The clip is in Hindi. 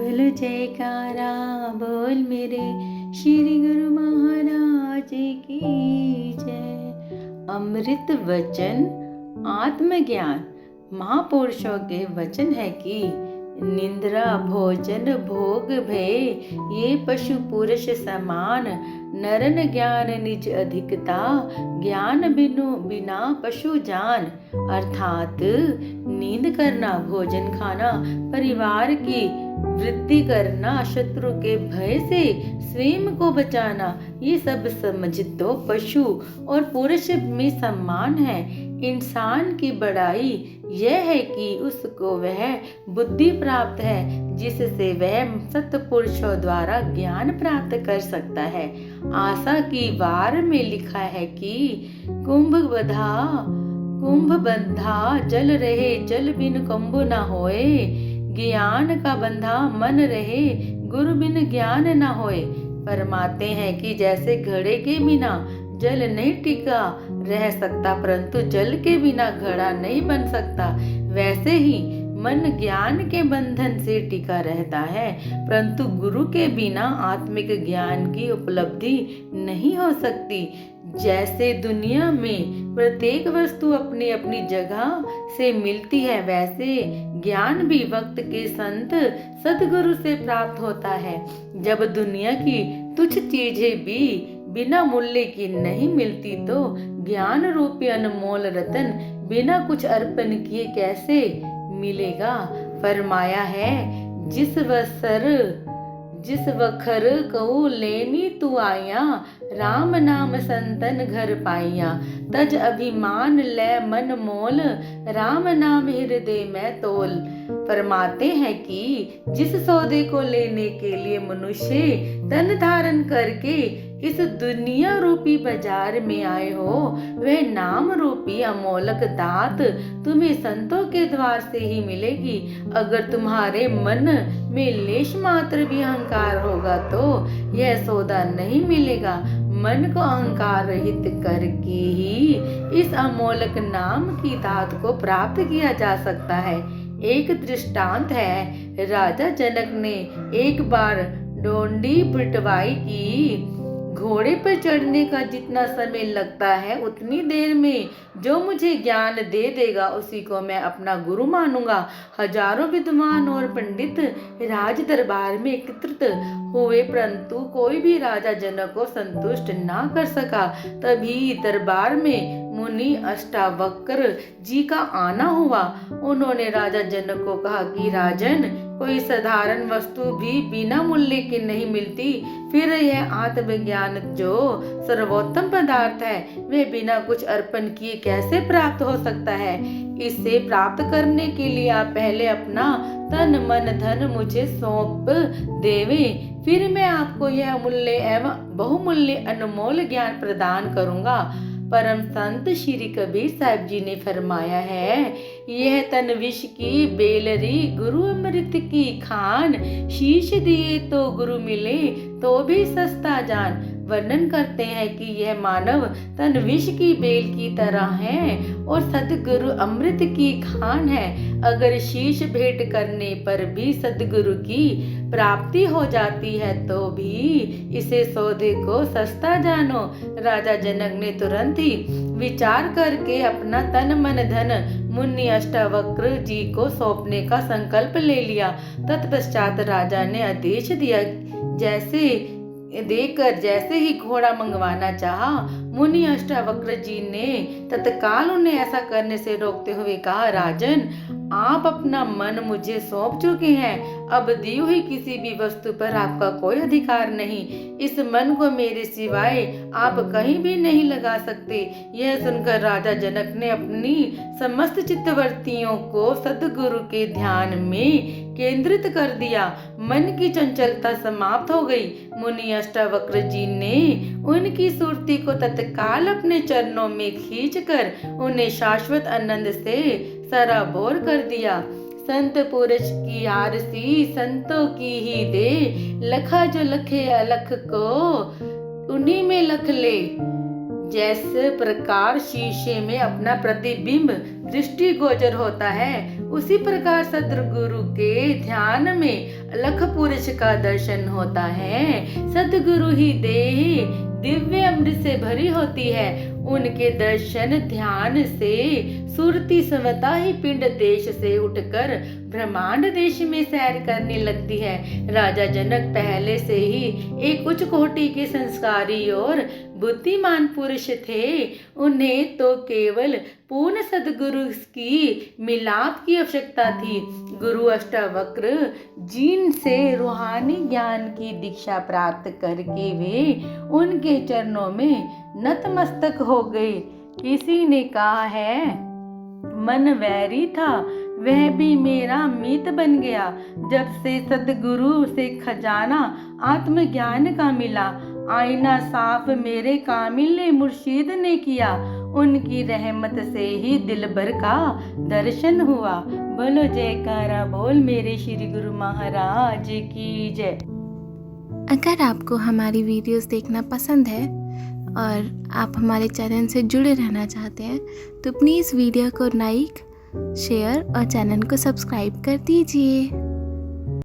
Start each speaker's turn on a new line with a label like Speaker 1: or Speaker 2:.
Speaker 1: बोल जयकारा बोल मेरे श्री गुरु महाराज की जय। अमृत वचन आत्मज्ञान महापुरुषों के वचन है कि निंद्रा भोजन भोग भय ये पशु पुरुष समान। नरन ज्ञान निज अधिकता ज्ञान बिनु बिना पशु जान। अर्थात नींद करना, भोजन खाना, परिवार की वृद्धि करना, शत्रु के भय से स्वयं को बचाना, ये सब समझ तो पशु और पुरुष में समान है। इंसान की बड़ाई यह है कि उसको वह बुद्धि प्राप्त है जिससे वह सत्पुरुषों द्वारा ज्ञान प्राप्त कर सकता है। आशा की वार में लिखा है कि कुंभ बंधा जल रहे, जल बिन कुंभ न होए। ज्ञान का बंधा मन रहे, गुरु बिन ज्ञान न होए। फरमाते हैं कि जैसे घड़े के बिना जल नहीं टिका रह सकता, परंतु जल के बिना घड़ा नहीं बन सकता, वैसे ही मन ज्ञान के बंधन से टिका रहता है, परंतु गुरु के बिना आत्मिक ज्ञान की उपलब्धि नहीं हो सकती। जैसे दुनिया में प्रत्येक वस्तु अपनी अपनी जगह से मिलती है, वैसे ज्ञान भी वक्त के संत सद्गुरु से प्राप्त होता है। जब दुनिया की तुच्छ चीजें भी बिना मूल्य की नहीं मिलती, तो ज्ञान रूपी अनमोल रतन बिना कुछ अर्पण किए कैसे मिलेगा। फरमाया है जिस वखर कहू लेनी तू आया, राम नाम संतन घर पाइया। तज अभिमान ले मन मोल, राम नाम हृदय में तोल। फरमाते हैं कि जिस सौदे को लेने के लिए मनुष्य तन धारण करके इस दुनिया रूपी बाजार में आए हो, वह नाम रूपी अमोलक दात तुम्हें संतों के द्वार से ही मिलेगी। अगर तुम्हारे मन में लेश मात्र भी अहंकार होगा तो यह सौदा नहीं मिलेगा। मन को अहंकार रहित करके ही इस अमोलक नाम की दात को प्राप्त किया जा सकता है। एक दृष्टांत है, राजा जनक ने एक बार डोंडी पिटवाई की। घोड़े पर चढ़ने का जितना समय लगता है, उतनी देर में जो मुझे ज्ञान दे देगा उसी को मैं अपना गुरु मानूंगा। हजारों विद्वान और पंडित राज दरबार में एकत्रित हुए, परंतु कोई भी राजा जनक को संतुष्ट ना कर सका। तभी दरबार में मुनि अष्टावक्र जी का आना हुआ। उन्होंने राजा जनक को कहा कि राजन, कोई साधारण वस्तु भी बिना मूल्य की नहीं मिलती, फिर यह आत्मज्ञान जो सर्वोत्तम पदार्थ है वह बिना कुछ अर्पण किए कैसे प्राप्त हो सकता है। इसे प्राप्त करने के लिए आप पहले अपना तन मन धन मुझे सौंप देवे, फिर मैं आपको यह अमूल्य एवं बहुमूल्य अनमोल ज्ञान प्रदान करूंगा। परम संत श्री कबीर साहब जी ने फरमाया है, यह तन विष की बेलरी गुरु अमृत की खान। शीश दिए तो गुरु मिले तो भी सस्ता जान। वर्णन करते हैं कि यह मानव तन विष की बेल की तरह है और सद्गुरु अमृत की खान है। अगर शीश भेंट करने पर भी सद्गुरु की प्राप्ति हो जाती है तो भी इसे सौदे को सस्ता जानो। राजा जनक ने तुरंत ही विचार करके अपना तन मन धन मुनि अष्टावक्र जी को सौंपने का संकल्प ले लिया। तत्पश्चात राजा ने आदेश दिया, जैसे ही घोड़ा मंगवाना चाहा, मुनि अष्टावक्र जी ने तत्काल उन्हें ऐसा करने से रोकते हुए कहा, राजन, आप अपना मन मुझे सौंप चुके हैं, अब दी हुई किसी भी वस्तु पर आपका कोई अधिकार नहीं। इस मन को मेरे सिवाय आप कहीं भी नहीं लगा सकते। यह सुनकर राजा जनक ने अपनी समस्त चित्तवृत्तियों को सद्गुरु के ध्यान में केंद्रित कर दिया। मन की चंचलता समाप्त हो गई। मुनि अष्टावक्र जी ने उनकी सुरती को तत्काल अपने चरणों में खींचकर उन्हें शाश्वत आनंद से सराबोर कर दिया। संत पुरुष की आरसी संतों की ही दे, लखा जो लखे अलख को उन्हीं में लख ले। जैसे प्रकार शीशे में अपना प्रतिबिंब दृष्टि गोचर होता है, उसी प्रकार सदगुरु के ध्यान में अलख पुरुष का दर्शन होता है। सदगुरु ही देह दिव्य अमृत से भरी होती है। उनके दर्शन ध्यान से सुरती स्वतः ही पिंड देश से उठकर ब्रह्मांड देश में सैर करने लगती है। राजा जनक पहले से ही एक उच्च कोटि के संस्कारी और बुद्धिमान पुरुष थे। उन्हें तो केवल पूर्ण सदगुरु की मिलाप की आवश्यकता थी। गुरु अष्टावक्र जिन से रूहानी ज्ञान की दीक्षा प्राप्त करके वे उनके चरणों में नतमस्तक हो गए। किसी ने कहा है, मन वैरी था वह भी मेरा मीत बन गया। जब से सदगुरु से खजाना आत्मज्ञान का मिला, आईना साफ मेरे कामिल मुर्शीद ने किया। उनकी रहमत से ही दिल भर का दर्शन हुआ। बोलो जयकारा बोल मेरे श्री गुरु महाराज की जय।
Speaker 2: अगर आपको हमारी वीडियोस देखना पसंद है और आप हमारे चैनल से जुड़े रहना चाहते हैं तो प्लीज़ वीडियो को लाइक, शेयर और चैनल को सब्सक्राइब कर दीजिए।